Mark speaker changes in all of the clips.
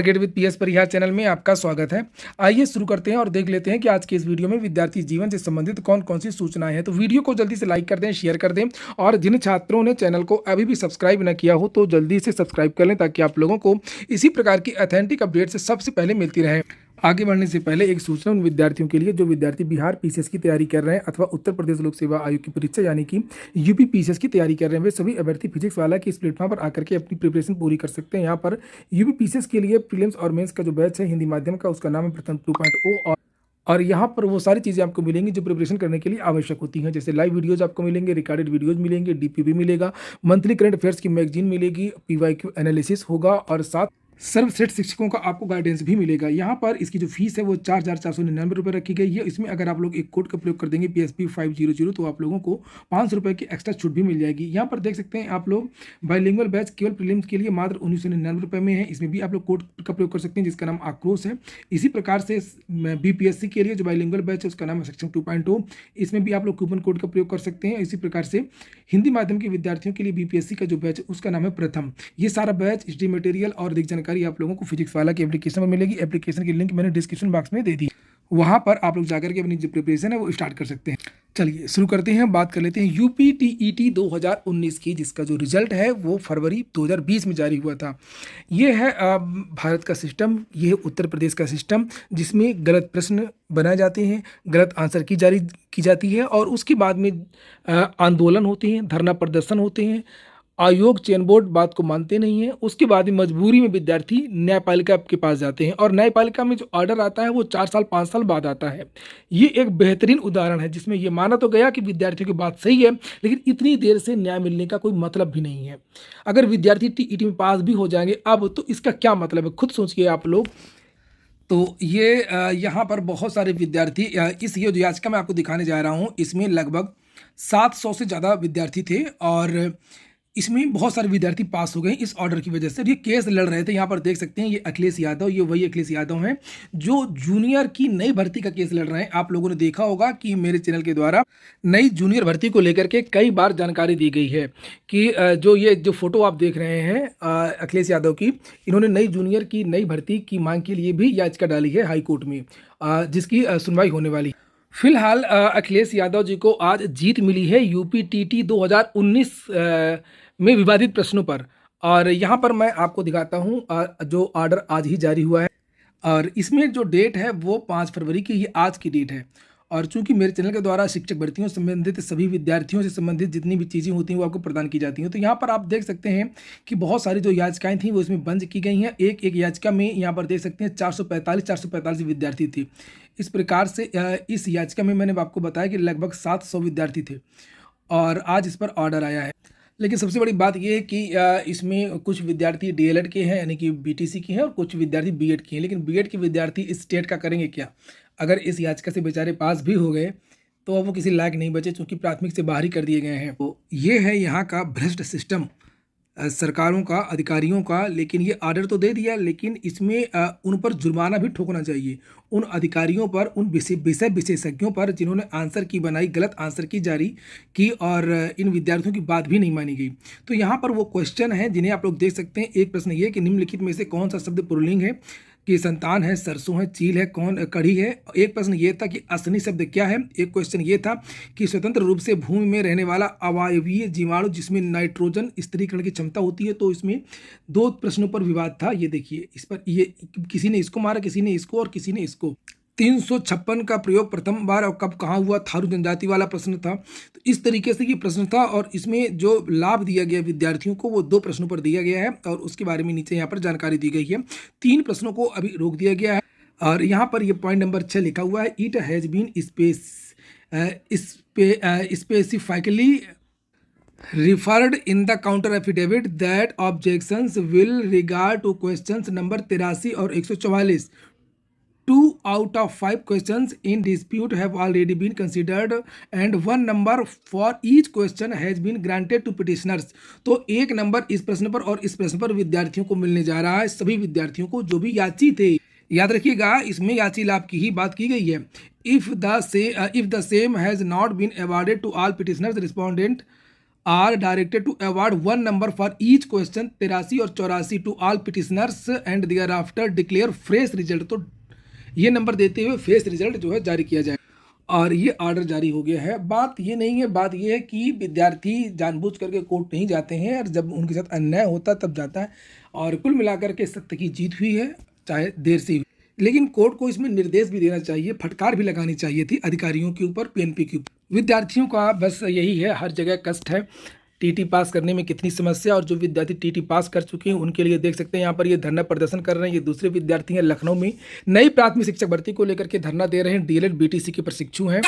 Speaker 1: Gate with PS Parihar channel में आपका स्वागत है। आइए शुरू करते हैं और देख लेते हैं कि आज के इस वीडियो में विद्यार्थी जीवन से संबंधित कौन कौन सी सूचनाएं हैं। तो वीडियो को जल्दी से लाइक कर दें, शेयर कर दें और जिन छात्रों ने चैनल को अभी भी सब्सक्राइब न किया हो तो जल्दी से सब्सक्राइब कर लें ताकि आप लोगों को इसी प्रकार की ऑथेंटिक अपडेट से सबसे पहले मिलती रहे। आगे बढ़ने से पहले एक सूचना उन विद्यार्थियों के लिए जो विद्यार्थी बिहार पीसीएस की तैयारी कर रहे हैं अथवा उत्तर प्रदेश लोक सेवा आयोग की परीक्षा यानी कि यूपी पीसीएस की तैयारी कर रहे हैं, वे सभी अभ्यर्थी फिजिक्स वाला के इस प्लेटफॉर्म पर आकर के अपनी प्रिपरेशन पूरी कर सकते हैं। यहाँ पर यूपी पीसीएस के लिए प्रीलिम्स और मेंस का जो बैच है हिंदी माध्यम का, उसका नाम है प्रथम 2.0 और यहाँ पर वो सारी चीज़ें आपको मिलेंगी जो प्रिपरेशन करने के लिए आवश्यक होती हैं, जैसे लाइव वीडियोज आपको मिलेंगे, रिकॉर्डेड वीडियोज मिलेंगे, डीपीवी मिलेगा, मंथली करंट अफेयर्स की मैगजीन मिलेगी, पीवाईक्यू एनालिसिस होगा और साथ सर्वश्रेष्ठ शिक्षकों का आपको गाइडेंस भी मिलेगा। यहाँ पर इसकी जो फीस है वो 4,499 रखी गई है। इसमें अगर आप लोग एक कोड का प्रयोग कर देंगे PSP 500 तो आप लोगों को 500 रुपये की एक्स्ट्रा छूट भी मिल जाएगी। यहाँ पर देख सकते हैं आप लोग बाइलिंगुअल बैच केवल प्रीलिम्स के लिए मात्र 1999 रुपये में है। इसमें भी आप लोग कोड का प्रयोग कर सकते हैं जिसका नाम आक्रोश है। इसी प्रकार से BPSC के लिए जो बाइलिंगुअल बैच है उसका नाम है सेक्शन 2.0, इसमें भी आप लोग कूपन कोड का प्रयोग कर सकते हैं। इसी प्रकार से हिंदी माध्यम के विद्यार्थियों के लिए BPSC का जो बैच है उसका नाम है प्रथम। ये सारा बैच स्टडी मटेरियल और अधिक जानकारी आप लोगों को फिजिक्स वाला की एप्लीकेशन में मिलेगी। एप्लीकेशन की लिंक मैंने डिस्क्रिप्शन बॉक्स में दे दी, वहां पर आप लोग जाकर के अपनी जो प्रिपरेशन है वो स्टार्ट कर सकते हैं। चलिए शुरू करते हैं, बात कर लेते हैं यूपी TET 2019 की, जिसका जो रिजल्ट है वो फरवरी 2020 में जारी हुआ था। ये है भारत का सिस्टम, ये है उत्तर प्रदेश का सिस्टम जिसमें गलत प्रश्न बनाए जाते हैं, गलत आंसर की जाती है और उसके बाद में आंदोलन होते हैं, धरना प्रदर्शन होते हैं, आयोग चयन बोर्ड बात को मानते नहीं है। उसके बाद में मजबूरी में विद्यार्थी न्यायपालिका के पास जाते हैं और न्यायपालिका में जो ऑर्डर आता है वो 4 साल 5 साल बाद आता है। ये एक बेहतरीन उदाहरण है जिसमें ये माना तो गया कि विद्यार्थियों की बात सही है, लेकिन इतनी देर से न्याय मिलने का कोई मतलब भी नहीं है। अगर विद्यार्थी TET में पास भी हो जाएंगे अब तो इसका क्या मतलब है, खुद सोचिए आप लोग। तो ये यहाँ पर बहुत सारे विद्यार्थी इस ये जो याचिका मैं आपको दिखाने जा रहा हूँ इसमें लगभग 700 से ज़्यादा विद्यार्थी थे और इसमें बहुत सारे विद्यार्थी पास हो गए इस ऑर्डर की वजह से। ये केस लड़ रहे थे, यहाँ पर देख सकते हैं ये अखिलेश यादव, ये वही अखिलेश यादव हैं जो जूनियर की नई भर्ती का केस लड़ रहे हैं। आप लोगों ने देखा होगा कि मेरे चैनल के द्वारा नई जूनियर भर्ती को लेकर के कई बार जानकारी दी गई है कि जो फोटो आप देख रहे हैं अखिलेश यादव की, इन्होंने नई जूनियर की नई भर्ती की मांग के लिए भी याचिका डाली है हाईकोर्ट में, जिसकी सुनवाई होने वाली। फिलहाल अखिलेश यादव जी को आज जीत मिली है यूपी TET 2019 में विवादित प्रश्नों पर, और यहाँ पर मैं आपको दिखाता हूँ जो ऑर्डर आज ही जारी हुआ है और इसमें जो डेट है वो 5 फरवरी की, ये आज की डेट है। और चूंकि मेरे चैनल के द्वारा शिक्षक भर्तियों से संबंधित सभी विद्यार्थियों से संबंधित जितनी भी चीज़ें होती हैं वो आपको प्रदान की जाती हैं। तो यहाँ पर आप देख सकते हैं कि बहुत सारी जो याचिकाएं थी वो इसमें बंद की गई हैं। एक एक याचिका में यहाँ पर देख सकते हैं 445 विद्यार्थी थे। इस प्रकार से इस याचिका में मैंने आपको बताया कि लगभग 700 विद्यार्थी थे और आज इस पर ऑर्डर आया है। लेकिन सबसे बड़ी बात यह है कि इसमें कुछ विद्यार्थी DLED के हैं यानी कि BTC के हैं और कुछ विद्यार्थी B.Ed के हैं। लेकिन B.Ed के विद्यार्थी इस स्टेट का करेंगे क्या? अगर इस याचिका से बेचारे पास भी हो गए तो अब वो किसी लायक नहीं बचे, चूँकि प्राथमिक से बाहर ही कर दिए गए हैं। तो ये है यहाँ का भ्रष्ट सिस्टम सरकारों का, अधिकारियों का। लेकिन ये ऑर्डर तो दे दिया, लेकिन इसमें उन पर जुर्माना भी ठोकना चाहिए, उन अधिकारियों पर, उन विषय विशेषज्ञों पर जिन्होंने आंसर की बनाई, गलत आंसर की जारी की और इन विद्यार्थियों की बात भी नहीं मानी गई। तो यहाँ पर वो क्वेश्चन है जिन्हें आप लोग देख सकते हैं। एक प्रश्न ये कि निम्नलिखित में से कौन सा शब्द पुल्लिंग है, कि संतान है, सरसों है, चील है, कौन कड़ी है। एक प्रश्न ये था कि असनी शब्द क्या है। एक क्वेश्चन ये था कि स्वतंत्र रूप से भूमि में रहने वाला अवायवीय जीवाणु जिसमें नाइट्रोजन स्थिरीकरण की क्षमता होती है। तो इसमें 2 प्रश्नों पर विवाद था। ये देखिए, इस पर ये किसी ने इसको मारा, किसी ने इसको और किसी ने इसको। 356 का प्रयोग प्रथम बार और कब कहाँ हुआ, थारू जनजाति वाला प्रश्न था। तो इस तरीके से ये प्रश्न था और इसमें जो लाभ दिया गया विद्यार्थियों को वो 2 प्रश्नों पर दिया गया है और उसके बारे में नीचे यहाँ पर जानकारी दी गई है। 3 प्रश्नों को अभी रोक दिया गया है और यहाँ पर ये पॉइंट नंबर 6 लिखा हुआ है, it has been specifically referred in the counter affidavit that objections will regard to questions number 83 और 144. 2 out of 5 questions in dispute have already been considered and 1 number for each question has been granted to petitioners. तो 1 number इस प्रश्न पर और इस प्रश्न पर विद्यार्थियों को मिलने जा रहा है, सभी विद्यार्थियों को जो भी याची थे। याद रखिएगा, इसमें याची लाभ की ही बात की गई है। If the same has not been awarded to all petitioners respondent are directed to award 1 number for each question 83 और 84 to all petitioners and thereafter declare fresh result. तो ये नंबर देते हुए फ्रेश रिजल्ट जो है जारी किया जाए और ये ऑर्डर जारी हो गया है। बात ये नहीं है, बात ये है कि विद्यार्थी जानबूझ करके कोर्ट नहीं जाते हैं और जब उनके साथ अन्याय होता है तब जाता है, और कुल मिलाकर के सत्य की जीत हुई है, चाहे देर से हुई। लेकिन कोर्ट को इसमें निर्देश भी देना चाहिए, फटकार भी लगानी चाहिए थी अधिकारियों के ऊपर, पीएनपी के ऊपर। विद्यार्थियों का बस यही है, हर जगह कष्ट है। टीटी पास करने में कितनी समस्या, और जो विद्यार्थी टीटी पास कर चुके हैं उनके लिए देख सकते हैं यहाँ पर ये धरना प्रदर्शन कर रहे हैं। ये दूसरे विद्यार्थी हैं लखनऊ में, नई प्राथमिक शिक्षक भर्ती को लेकर के धरना दे रहे हैं। डीएलएड बीटीसी के प्रशिक्षु हैं।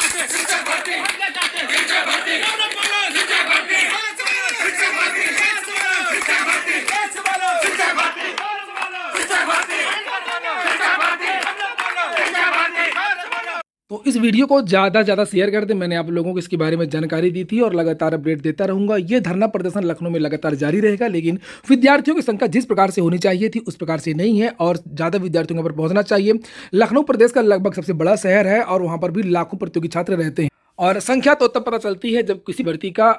Speaker 1: तो इस वीडियो को ज़्यादा से ज़्यादा शेयर कर दें। मैंने आप लोगों को इसके बारे में जानकारी दी थी और लगातार अपडेट देता रहूंगा। ये धरना प्रदर्शन लखनऊ में लगातार जारी रहेगा, लेकिन विद्यार्थियों की संख्या जिस प्रकार से होनी चाहिए थी उस प्रकार से नहीं है और ज़्यादा विद्यार्थियों पर पहुंचना चाहिए। लखनऊ प्रदेश का लगभग सबसे बड़ा शहर है और वहाँ पर भी लाखों प्रतियोगी छात्र रहते हैं, और संख्या तो तब पता चलती है जब किसी भर्ती का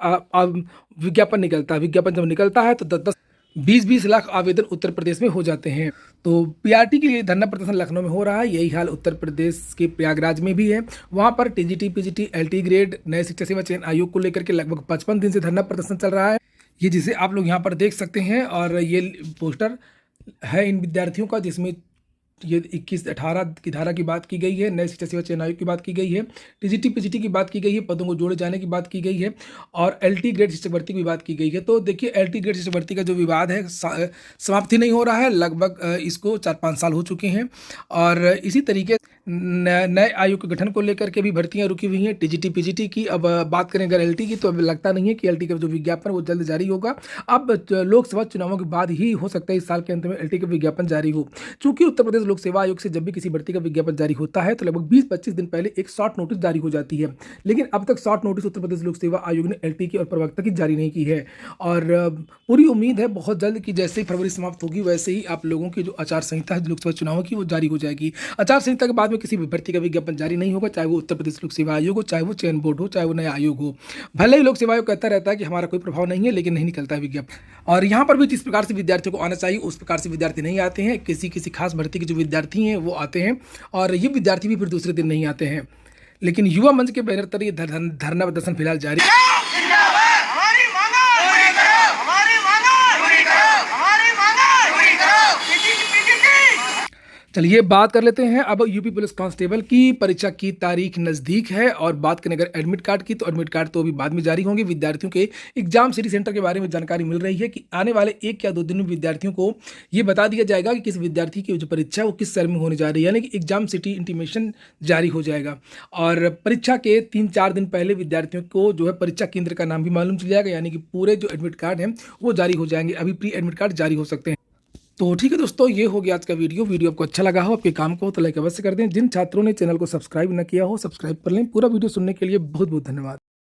Speaker 1: विज्ञापन निकलता है। विज्ञापन जब निकलता है तो 10-10 20-20 लाख आवेदन उत्तर प्रदेश में हो जाते हैं। तो पीआरटी के लिए धरना प्रदर्शन लखनऊ में हो रहा है। यही हाल उत्तर प्रदेश के प्रयागराज में भी है। वहाँ पर टीजीटी, पीजीटी, एलटी ग्रेड, नए शिक्षा सेवा चयन आयोग को लेकर के लगभग 55 दिन से धरना प्रदर्शन चल रहा है। ये जिसे आप लोग यहाँ पर देख सकते हैं, और ये पोस्टर है इन विद्यार्थियों का, जिसमें ये 21-18 की धारा की बात की गई है, नए शिक्षा सेवा चयन आयोग की बात की गई है, टीजीटी पीजीटी की बात की गई है, पदों को जोड़े जाने की बात की गई है, और एलटी ग्रेड शिक्षक भर्ती की बात की गई है। तो देखिए, एलटी ग्रेड शिक्षक भर्ती का जो विवाद है समाप्ति नहीं हो रहा है। लगभग इसको 4-5 साल हो चुके हैं, और इसी तरीके नए आयोग के गठन को लेकर के भी भर्तियां रुकी हुई हैं टीजीटी पीजीटी की। अब बात करें अगर एलटी की, तो अब लगता नहीं है कि एलटी का जो विज्ञापन वो जल्द जारी होगा। अब लोकसभा चुनावों के बाद ही हो सकता है इस साल के अंत में एलटी का विज्ञापन जारी हो। चूंकि उत्तर प्रदेश लोक सेवा आयोग से जब भी किसी भर्ती का विज्ञापन जारी होता है तो लगभग 20-25 दिन पहले एक शॉर्ट नोटिस जारी हो जाती है, लेकिन अब तक शॉर्ट नोटिस उत्तर प्रदेश लोक सेवा आयोग ने एलटी की और प्रवक्ता की जारी नहीं की है। और पूरी उम्मीद है बहुत जल्द कि जैसे ही फरवरी समाप्त होगी वैसे ही आप लोगों की जो आचार संहिता है लोकसभा चुनावों की वो जारी हो जाएगी। आचार संहिता के बाद में किसी भी भर्ती का विज्ञापन जारी नहीं होगा, चाहे वो उत्तर प्रदेश लोक सेवा आयोग हो, चाहे वो चयन बोर्ड हो, चाहे वो नया आयोग हो। भले ही लोक सेवा आयोग कहता रहता है कि हमारा कोई प्रभाव नहीं है, लेकिन नहीं निकलता है विज्ञापन। और यहाँ पर भी जिस प्रकार से विद्यार्थियों को आना चाहिए उस प्रकार से विद्यार्थी नहीं आते हैं। किसी किसी खास भर्ती के जो विद्यार्थी हैं वो आते हैं, और ये विद्यार्थी भी फिर दूसरे दिन नहीं आते हैं। लेकिन युवा मंच के बैनर तले धरना प्रदर्शन फिलहाल जारी। चलिए बात कर लेते हैं अब यूपी पुलिस कांस्टेबल की परीक्षा की तारीख नज़दीक है। और बात करें अगर एडमिट कार्ड की, तो एडमिट कार्ड तो अभी बाद में जारी होंगे। विद्यार्थियों के एग्जाम सिटी सेंटर के बारे में जानकारी मिल रही है कि आने वाले 1 या 2 दिन में विद्यार्थियों को ये बता दिया जाएगा कि किस विद्यार्थी की जो परीक्षा है वो किस शहर में होने जा रही है, यानी कि एग्जाम सिटी इंटीमेशन जारी हो जाएगा। और परीक्षा के 3-4 दिन पहले विद्यार्थियों को जो है परीक्षा केंद्र का नाम भी मालूम चल जाएगा, यानी कि पूरे जो एडमिट कार्ड हैं वो जारी हो जाएंगे। अभी प्री एडमिट कार्ड जारी हो सकते हैं। तो ठीक है दोस्तों, ये हो गया आज का वीडियो आपको अच्छा लगा हो, आपके काम को हो तो लाइक अवश्य कर दें। जिन छात्रों ने चैनल को सब्सक्राइब न किया हो सब्सक्राइब कर लें। पूरा वीडियो सुनने के लिए बहुत बहुत धन्यवाद।